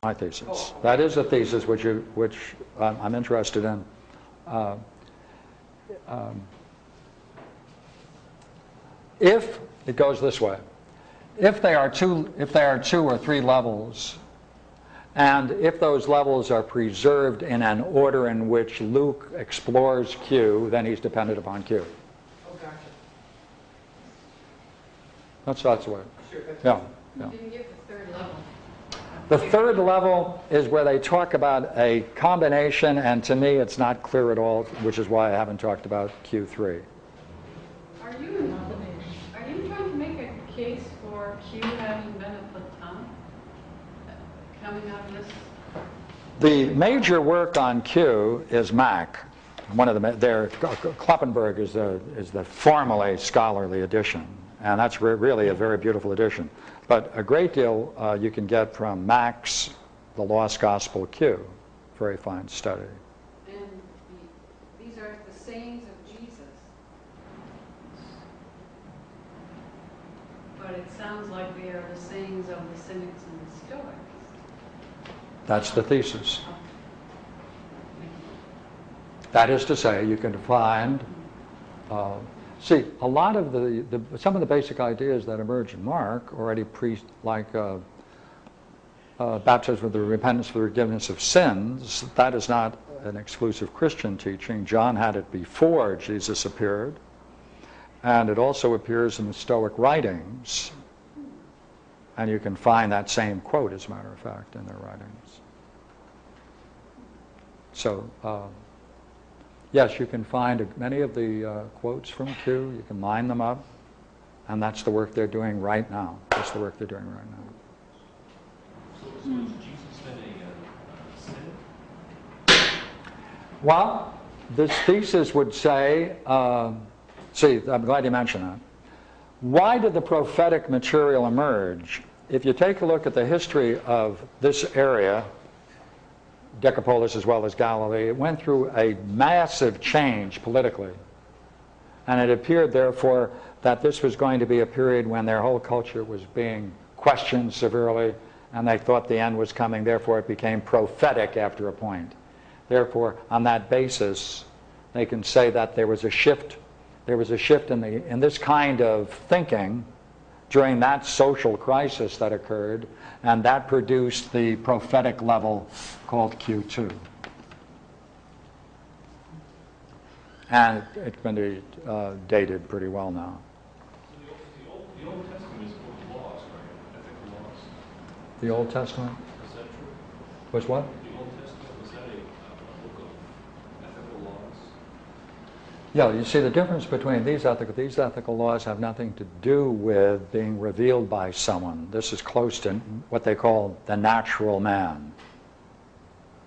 my thesis. That is a thesis which I'm interested in. If it goes this way, if there are two or three levels, and if those levels are preserved in an order in which Luke explores Q, then he's dependent upon Q. Oh, gotcha. That's the way. Sure. Yeah. You didn't give the third level. The third level is where they talk about a combination, and to me it's not clear at all, which is why I haven't talked about Q3. Are you trying to make a case for Q having been a Platonic coming out of this? The major work on Q is Mack. One of Kloppenberg is the formally scholarly edition, and that's really a very beautiful edition. But a great deal you can get from Mack's The Lost Gospel Q. Very fine study. And these are the sayings of Jesus. But it sounds like they are the sayings of the Cynics and the Stoics. That's the thesis. That is to say, you can find, see, a lot of some of the basic ideas that emerge in Mark already baptism with the repentance for the forgiveness of sins. That is not an exclusive Christian teaching. John had it before Jesus appeared, and it also appears in the Stoic writings, and you can find that same quote, as a matter of fact, in their writings. So, yes, you can find many of the quotes from Q. You can line them up, and that's the work they're doing right now. That's the work they're doing right now. So is Jesus then a cynic? Well, this thesis would say, see, I'm glad you mentioned that. Why did the prophetic material emerge? If you take a look at the history of this area, Decapolis as well as Galilee, it went through a massive change politically. And it appeared, therefore, that this was going to be a period when their whole culture was being questioned severely, and they thought the end was coming. Therefore, it became prophetic after a point. Therefore, on that basis, they can say that there was a shift. There was a shift in this kind of thinking during that social crisis that occurred, and that produced the prophetic level called Q2. And it's been dated pretty well now. So the Old Testament is full of laws, right? Ethical laws. The Old Testament Is that true? was what? The Old Testament, was that a book of ethical laws? Yeah, you see the difference between these ethical laws have nothing to do with being revealed by someone. This is close to what they call the natural man.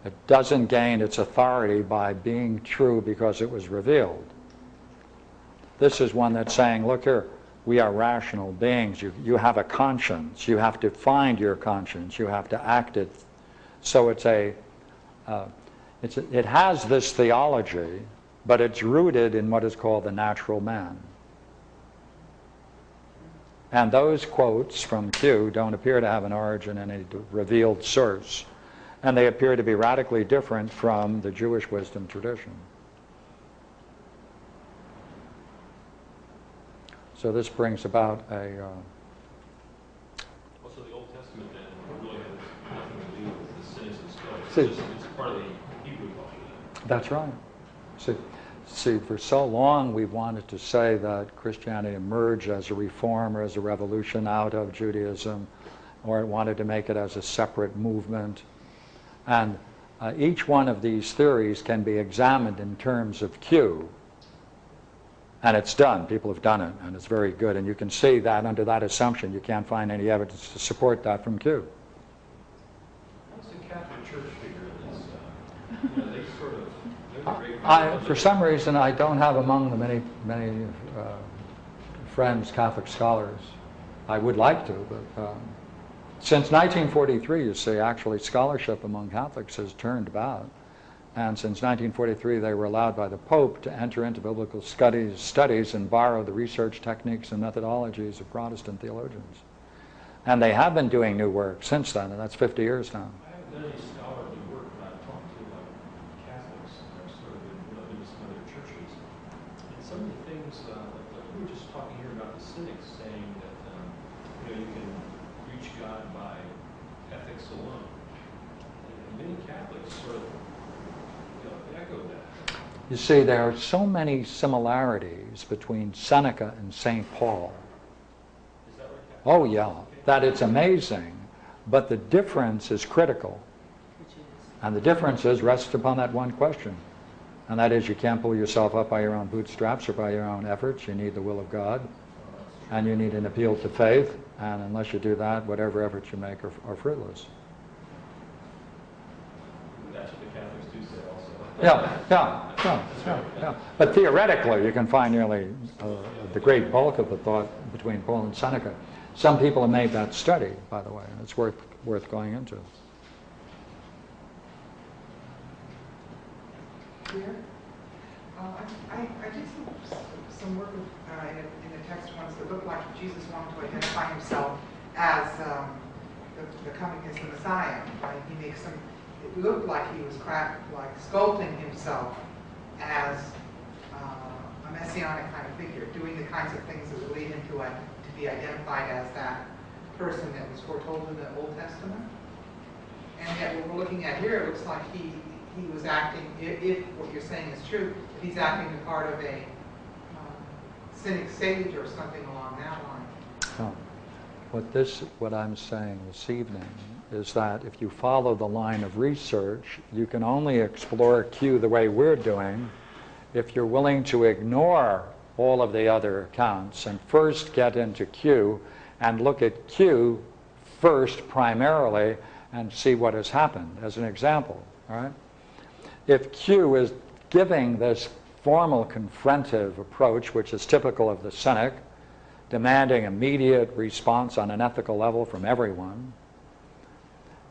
It doesn't gain its authority by being true because it was revealed. This is one that's saying, look here, we are rational beings. You have a conscience. You have to find your conscience. You have to act it. So it has this theology, but it's rooted in what is called the natural man. And those quotes from Q don't appear to have an origin in a revealed source. And they appear to be radically different from the Jewish wisdom tradition. So this brings about a... Also, the Old Testament then really has nothing to do with the Cynics and Stoics. It's part of the Hebrew culture. That's right. See, for so long we've wanted to say that Christianity emerged as a reform or as a revolution out of Judaism, or it wanted to make it as a separate movement. And each one of these theories can be examined in terms of Q. And it's done. People have done it, and it's very good. And you can see that under that assumption, you can't find any evidence to support that from Q. How's the Catholic Church figure in this? They sort of... For some reason, I don't have among the many friends, Catholic scholars. I would like to, but since 1943, you see, actually scholarship among Catholics has turned about. And since 1943, they were allowed by the Pope to enter into biblical studies and borrow the research techniques and methodologies of Protestant theologians. And they have been doing new work since then, and that's 50 years now. I have done any scholarly work, but I've talked to like Catholics that are sort of been to some other churches. And some of the things, like we were just talking here about the cynics saying that, you can reach God by ethics alone. And many Catholics sort of, echo that. You see, there are so many similarities between Seneca and St. Paul. Is that right? Oh yeah, that it's amazing. But the difference is critical. And the differences rest upon that one question. And that is, you can't pull yourself up by your own bootstraps or by your own efforts. You need the will of God. And you need an appeal to faith. And unless you do that, whatever efforts you make are fruitless. That's what the Catholics do say also. Yeah. But theoretically, you can find nearly the great bulk of the thought between Paul and Seneca. Some people have made that study, by the way, and it's worth going into. Here, I did some work in the text once that looked like Jesus wanted to identify himself as the coming as the Messiah. Right? He makes some. It looked like he was sculpting himself as a messianic kind of figure, doing the kinds of things that would lead him to be identified as that person that was foretold in the Old Testament. And yet what we're looking at here, it looks like he was acting, if what you're saying is true, he's acting the part of a cynic sage or something along that line. What I'm saying this evening is that if you follow the line of research, you can only explore Q the way we're doing if you're willing to ignore all of the other accounts and first get into Q and look at Q first primarily and see what has happened as an example. All right? If Q is giving this formal confrontive approach, which is typical of the cynic, demanding immediate response on an ethical level from everyone,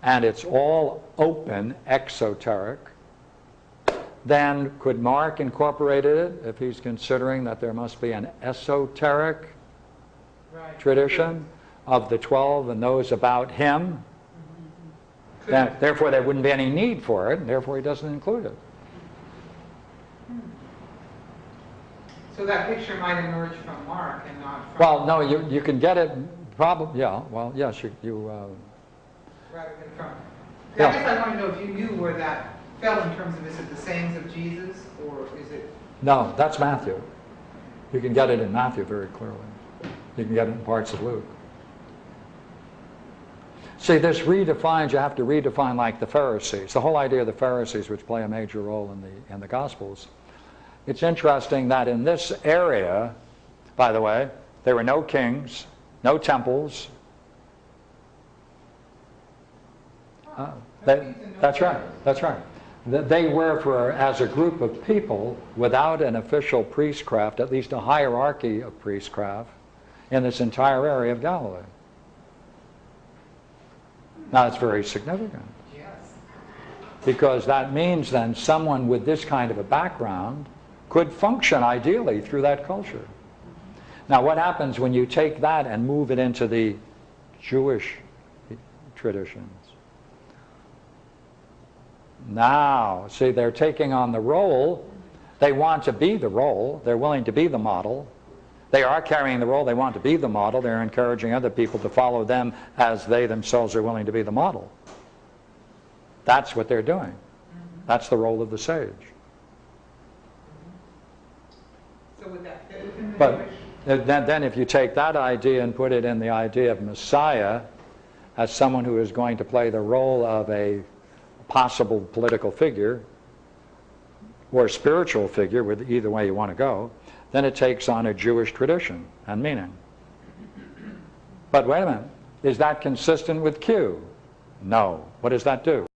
and it's all open, exoteric, then could Mark incorporate it if he's considering that there must be an esoteric tradition of the 12 and those about him? Therefore, there wouldn't be any need for it, and therefore he doesn't include it. So that picture might emerge from Mark and not from... Well, no, you can get it probably, yeah, well, yes, rather than from... Yeah. I guess I want to know if you knew where that fell in terms of, is it the sayings of Jesus, or is it... No, that's Matthew. You can get it in Matthew very clearly. You can get it in parts of Luke. See, this redefines, you have to redefine like the Pharisees. The whole idea of the Pharisees, which play a major role in the Gospels. It's interesting that in this area, by the way, there were no kings, no temples. That's right. They were, as a group of people, without an official priestcraft, at least a hierarchy of priestcraft, in this entire area of Galilee. Now, it's very significant. Yes. Because that means then someone with this kind of a background could function ideally through that culture. Now, what happens when you take that and move it into the Jewish traditions? Now, see, they're taking on the role. They want to be the role. They're willing to be the model. They are carrying the role. They want to be the model. They're encouraging other people to follow them as they themselves are willing to be the model. That's what they're doing. That's the role of the sage. So would that fit within the But Jewish... then if you take that idea and put it in the idea of Messiah as someone who is going to play the role of a possible political figure or spiritual figure, with either way you want to go, then it takes on a Jewish tradition and meaning. But wait a minute, is that consistent with Q? No. What does that do?